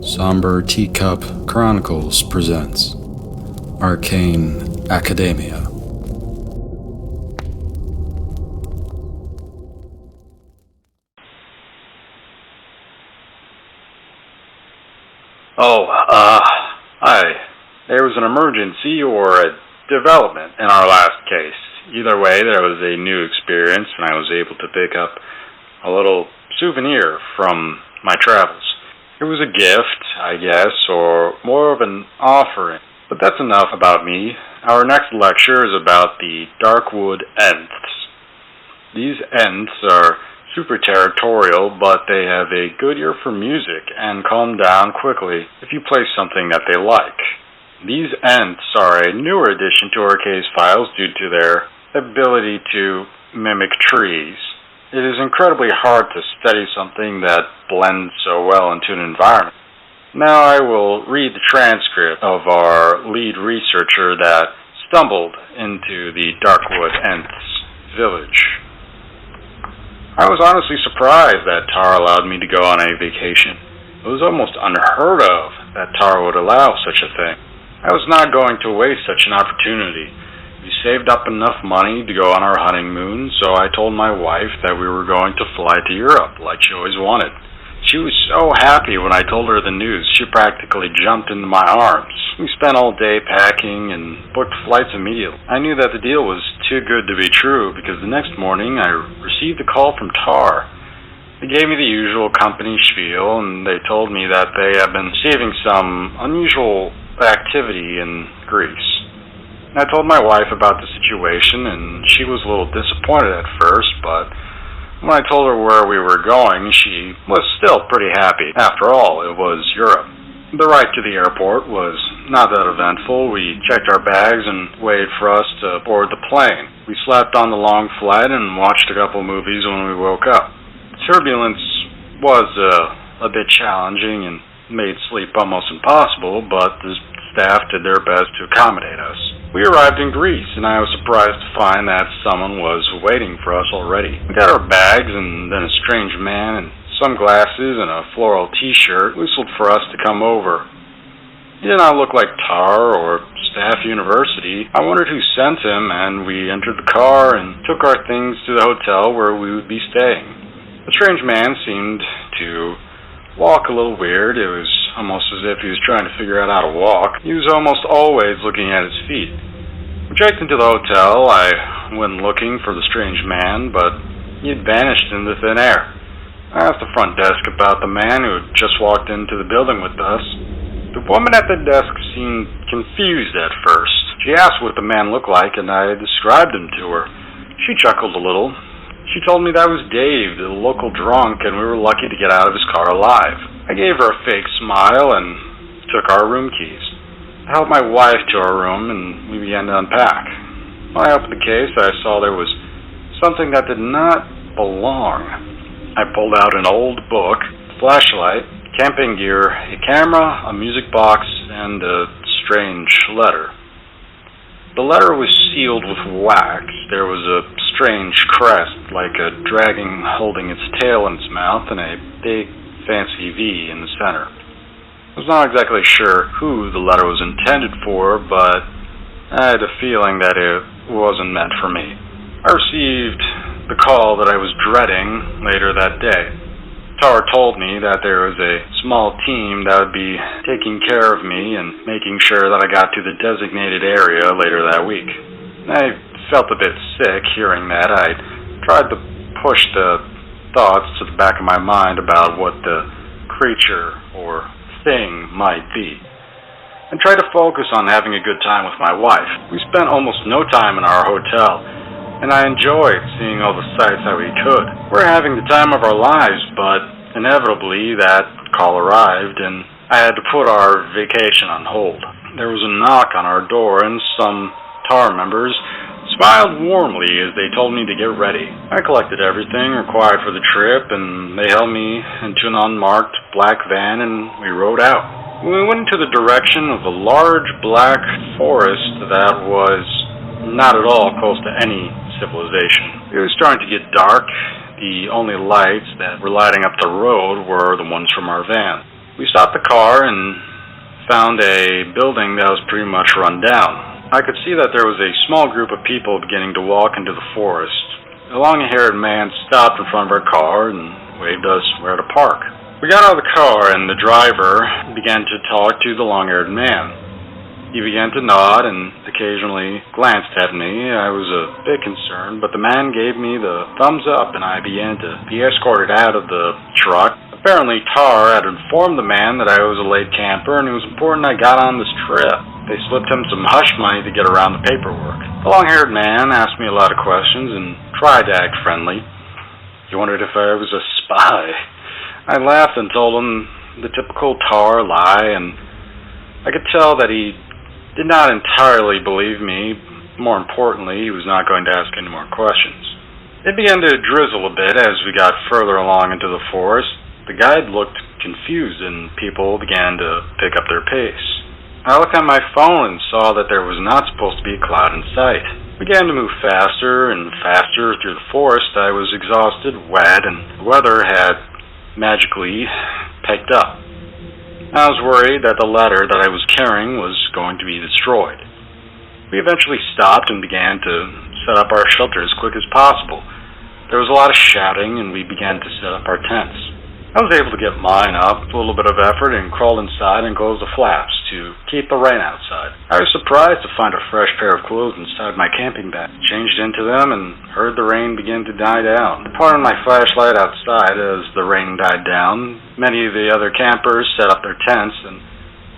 Somber Teacup Chronicles presents Arcane Academia. Hi. There was an emergency or a development in our last case. Either way, there was a new experience, and I was able to pick up a little souvenir from my travels. It was a gift, I guess, or more of an offering. But that's enough about me. Our next lecture is about the Darkwood Ents. These Ents are super territorial, but they have a good ear for music and calm down quickly if you play something that they like. These Ents are a newer addition to Arcane's files due to their ability to mimic trees. It is incredibly hard to study something that blends so well into an environment. Now I will read the transcript of our lead researcher that stumbled into the Darkwood Ents village. I was honestly surprised that Tara allowed me to go on a vacation. It was almost unheard of that Tara would allow such a thing. I was not going to waste such an opportunity. We saved up enough money to go on our honeymoon, so I told my wife that we were going to fly to Europe, like she always wanted. She was so happy when I told her the news, she practically jumped into my arms. We spent all day packing and booked flights immediately. I knew that the deal was too good to be true because the next morning I received a call from Tar. They gave me the usual company spiel, and they told me that they have been receiving some unusual activity in Greece. I told my wife about the situation, and she was a little disappointed at first, but when I told her where we were going, she was still pretty happy. After all, it was Europe. The ride to the airport was not that eventful. We checked our bags and waited for us to board the plane. We slept on the long flight and watched a couple movies when we woke up. Turbulence was a bit challenging and made sleep almost impossible, but the staff did their best to accommodate us. We arrived in Greece, and I was surprised to find that someone was waiting for us already. We got our bags, and then a strange man in sunglasses and a floral t-shirt whistled for us to come over. He did not look like Tar or Staff University. I wondered who sent him, and we entered the car and took our things to the hotel where we would be staying. The strange man seemed to walk a little weird. It was almost as if he was trying to figure out how to walk. He was almost always looking at his feet. We checked into the hotel. I went looking for the strange man, but he had vanished into thin air. I asked the front desk about the man who had just walked into the building with us. The woman at the desk seemed confused at first. She asked what the man looked like, and I described him to her. She chuckled a little. She told me that was Dave, the local drunk, and we were lucky to get out of his car alive. I gave her a fake smile and took our room keys. I helped my wife to our room, and we began to unpack. When I opened the case, I saw there was something that did not belong. I pulled out an old book, flashlight, camping gear, a camera, a music box, and a strange letter. The letter was sealed with wax. There was a strange crest, like a dragon holding its tail in its mouth, and a big, fancy V in the center. I was not exactly sure who the letter was intended for, but I had a feeling that it wasn't meant for me. I received the call that I was dreading later that day. Tar told me that there was a small team that would be taking care of me and making sure that I got to the designated area later that week. I felt a bit sick hearing that. I tried to push the thoughts to the back of my mind about what the creature or thing might be, and tried to focus on having a good time with my wife. We spent almost no time in our hotel, and I enjoyed seeing all the sights that we could. We're having the time of our lives, but inevitably that call arrived, and I had to put our vacation on hold. There was a knock on our door, and some Tar members smiled warmly as they told me to get ready. I collected everything required for the trip, and they held me into an unmarked black van, and we rode out. We went into the direction of a large black forest that was not at all close to any civilization. It was starting to get dark. The only lights that were lighting up the road were the ones from our van. We stopped the car and found a building that was pretty much run down. I could see that there was a small group of people beginning to walk into the forest. A long-haired man stopped in front of our car and waved us where to park. We got out of the car and the driver began to talk to the long-haired man. He began to nod and occasionally glanced at me. I was a bit concerned, but the man gave me the thumbs up and I began to be escorted out of the truck. Apparently, Tar had informed the man that I was a late camper and it was important I got on this trip. They slipped him some hush money to get around the paperwork. The long-haired man asked me a lot of questions and tried to act friendly. He wondered if I was a spy. I laughed and told him the typical Tar lie, and I could tell that he did not entirely believe me. More importantly, he was not going to ask any more questions. It began to drizzle a bit as we got further along into the forest. The guide looked confused and people began to pick up their pace. I looked at my phone and saw that there was not supposed to be a cloud in sight. We began to move faster and faster through the forest. I was exhausted, wet, and the weather had magically picked up. I was worried that the letter that I was carrying was going to be destroyed. We eventually stopped and began to set up our shelter as quick as possible. There was a lot of shouting and we began to set up our tents. I was able to get mine up with a little bit of effort and crawled inside and closed the flaps to keep the rain outside. I was surprised to find a fresh pair of clothes inside my camping bag. Changed into them and heard the rain begin to die down. I pointed my flashlight outside as the rain died down. Many of the other campers set up their tents and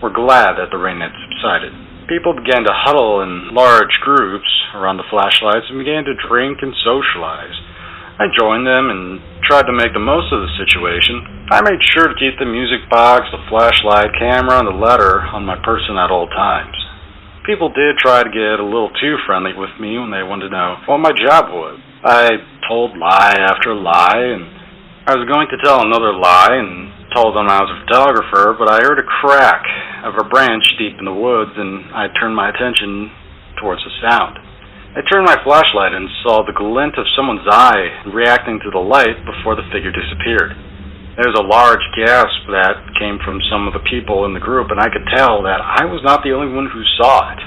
were glad that the rain had subsided. People began to huddle in large groups around the flashlights and began to drink and socialize. I joined them and tried to make the most of the situation. I made sure to keep the music box, the flashlight, camera, and the letter on my person at all times. People did try to get a little too friendly with me when they wanted to know what my job was. I told lie after lie, and I was going to tell another lie and told them I was a photographer, but I heard a crack of a branch deep in the woods, and I turned my attention towards the sound. I turned my flashlight and saw the glint of someone's eye reacting to the light before the figure disappeared. There was a large gasp that came from some of the people in the group, and I could tell that I was not the only one who saw it.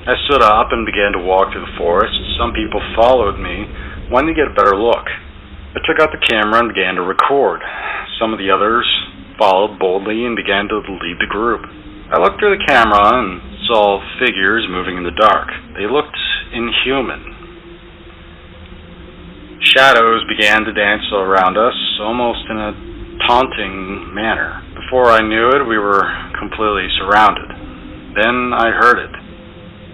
I stood up and began to walk through the forest. Some people followed me, wanting to get a better look. I took out the camera and began to record. Some of the others followed boldly and began to lead the group. I looked through the camera and saw figures moving in the dark. They looked inhuman. Shadows began to dance around us, almost in a taunting manner. Before I knew it, we were completely surrounded. Then I heard it.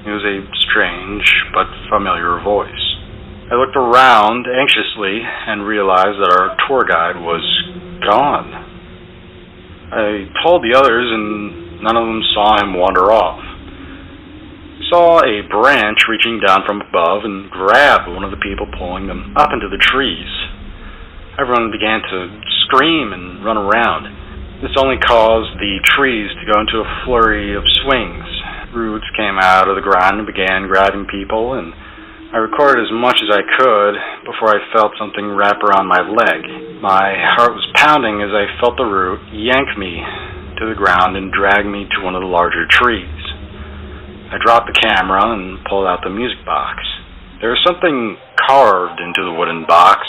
It was a strange but familiar voice. I looked around anxiously and realized that our tour guide was gone. I told the others and none of them saw him wander off. Saw a branch reaching down from above and grab one of the people, pulling them up into the trees. Everyone began to scream and run around. This only caused the trees to go into a flurry of swings. Roots came out of the ground and began grabbing people, and I recorded as much as I could before I felt something wrap around my leg. My heart was pounding as I felt the root yank me to the ground and drag me to one of the larger trees. I dropped the camera and pulled out the music box. There was something carved into the wooden box.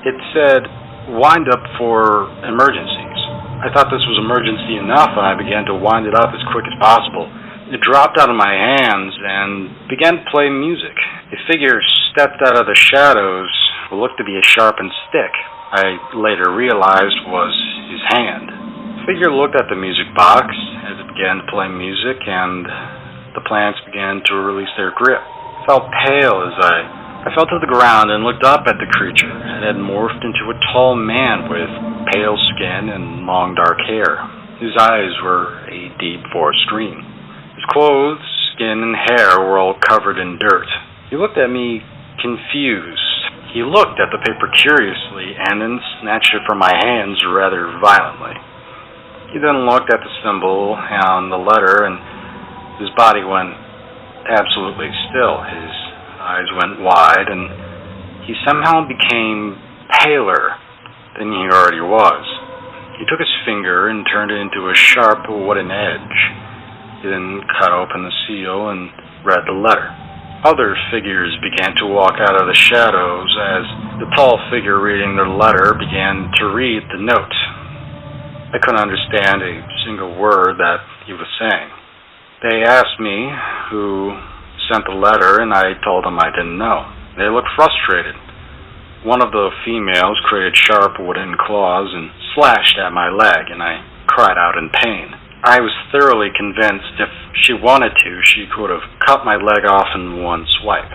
It said, "Wind up for emergencies." I thought this was emergency enough, and I began to wind it up as quick as possible. It dropped out of my hands and began to play music. A figure stepped out of the shadows, what looked to be a sharpened stick. I later realized was his hand. The figure looked at the music box as it began to play music, and the plants began to release their grip. I felt pale as I fell to the ground and looked up at the creature. It had morphed into a tall man with pale skin and long dark hair. His eyes were a deep forest green. His clothes, skin, and hair were all covered in dirt. He looked at me confused. He looked at the paper curiously and then snatched it from my hands rather violently. He then looked at the symbol on the letter, and his body went absolutely still. His eyes went wide, and he somehow became paler than he already was. He took his finger and turned it into a sharp wooden edge. He then cut open the seal and read the letter. Other figures began to walk out of the shadows as the tall figure reading the letter began to read the note. I couldn't understand a single word that he was saying. They asked me who sent the letter, and I told them I didn't know. They looked frustrated. One of the females created sharp wooden claws and slashed at my leg, and I cried out in pain. I was thoroughly convinced if she wanted to, she could have cut my leg off in one swipe.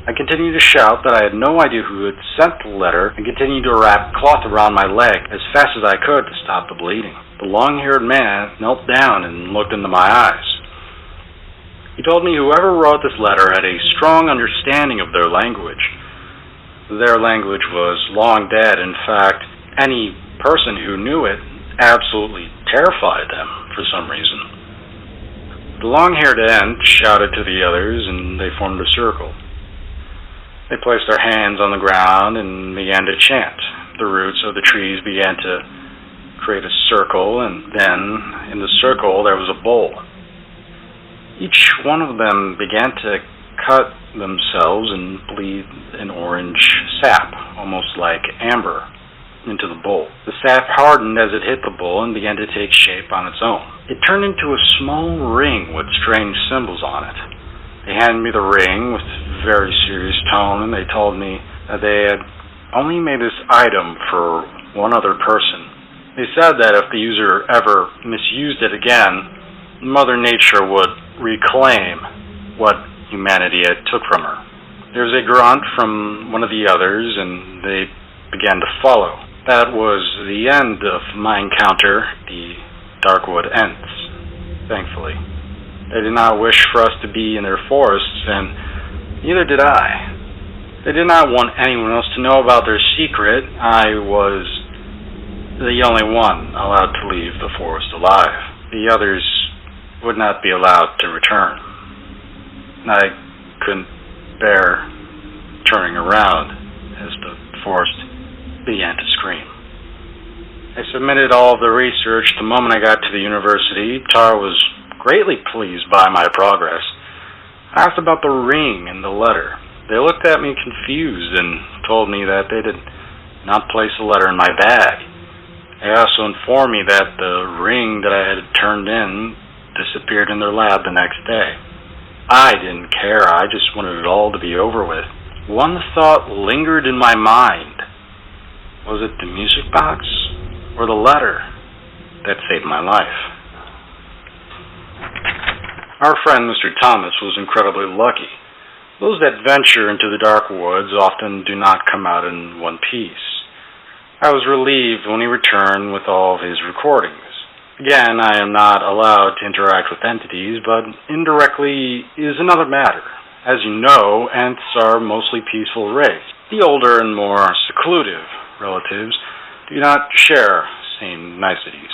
I continued to shout that I had no idea who had sent the letter and continued to wrap cloth around my leg as fast as I could to stop the bleeding. The long-haired man knelt down and looked into my eyes. He told me whoever wrote this letter had a strong understanding of their language. Their language was long dead. In fact, any person who knew it absolutely terrified them for some reason. The long-haired ant shouted to the others, and they formed a circle. They placed their hands on the ground and began to chant. The roots of the trees began to create a circle, and then in the circle there was a bowl. Each one of them began to cut themselves and bleed an orange sap, almost like amber, into the bowl. The sap hardened as it hit the bowl and began to take shape on its own. It turned into a small ring with strange symbols on it. They handed me the ring with a very serious tone, and they told me that they had only made this item for one other person. They said that if the user ever misused it again, Mother Nature would reclaim what humanity had took from her. There was a grunt from one of the others, and they began to follow. That was the end of my encounter, the Darkwood Ents, thankfully. They did not wish for us to be in their forests, and neither did I. They did not want anyone else to know about their secret. I was the only one allowed to leave the forest alive. The others would not be allowed to return. I couldn't bear turning around as the forest began to scream. I submitted all of the research the moment I got to the university. Tara was greatly pleased by my progress. I asked about the ring and the letter. They looked at me confused and told me that they did not place the letter in my bag. They also informed me that the ring that I had turned in disappeared in their lab the next day. I didn't care. I just wanted it all to be over with. One thought lingered in my mind. Was it the music box or the letter that saved my life? Our friend Mr. Thomas was incredibly lucky. Those that venture into the dark woods often do not come out in one piece. I was relieved when he returned with all of his recordings. Again, I am not allowed to interact with entities, but indirectly is another matter. As you know, ants are mostly peaceful race. The older and more secluded relatives do not share same niceties.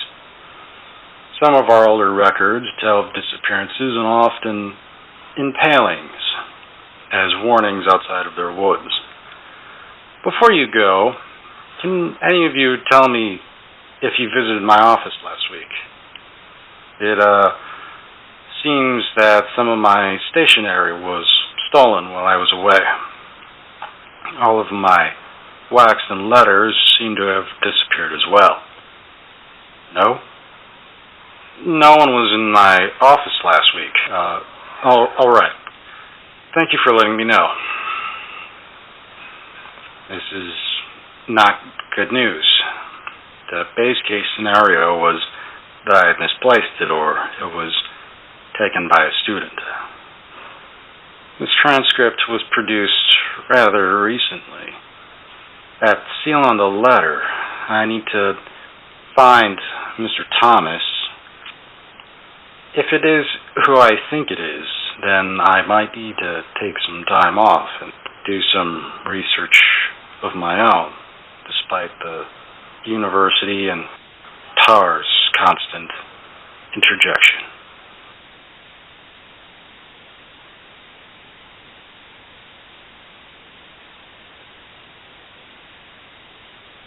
Some of our older records tell of disappearances and often impalings as warnings outside of their woods. Before you go, can any of you tell me if you visited my office last week? It seems that some of my stationery was stolen while I was away. All of my wax and letters seem to have disappeared as well. No? No one was in my office last week. All right. Thank you for letting me know. This is not good news. The base case scenario was that I had misplaced it or it was taken by a student. This transcript was produced rather recently. That seal on the letter, I need to find Mr. Thomas. If it is who I think it is, then I might need to take some time off and do some research of my own, despite the university and Tara's constant interjection.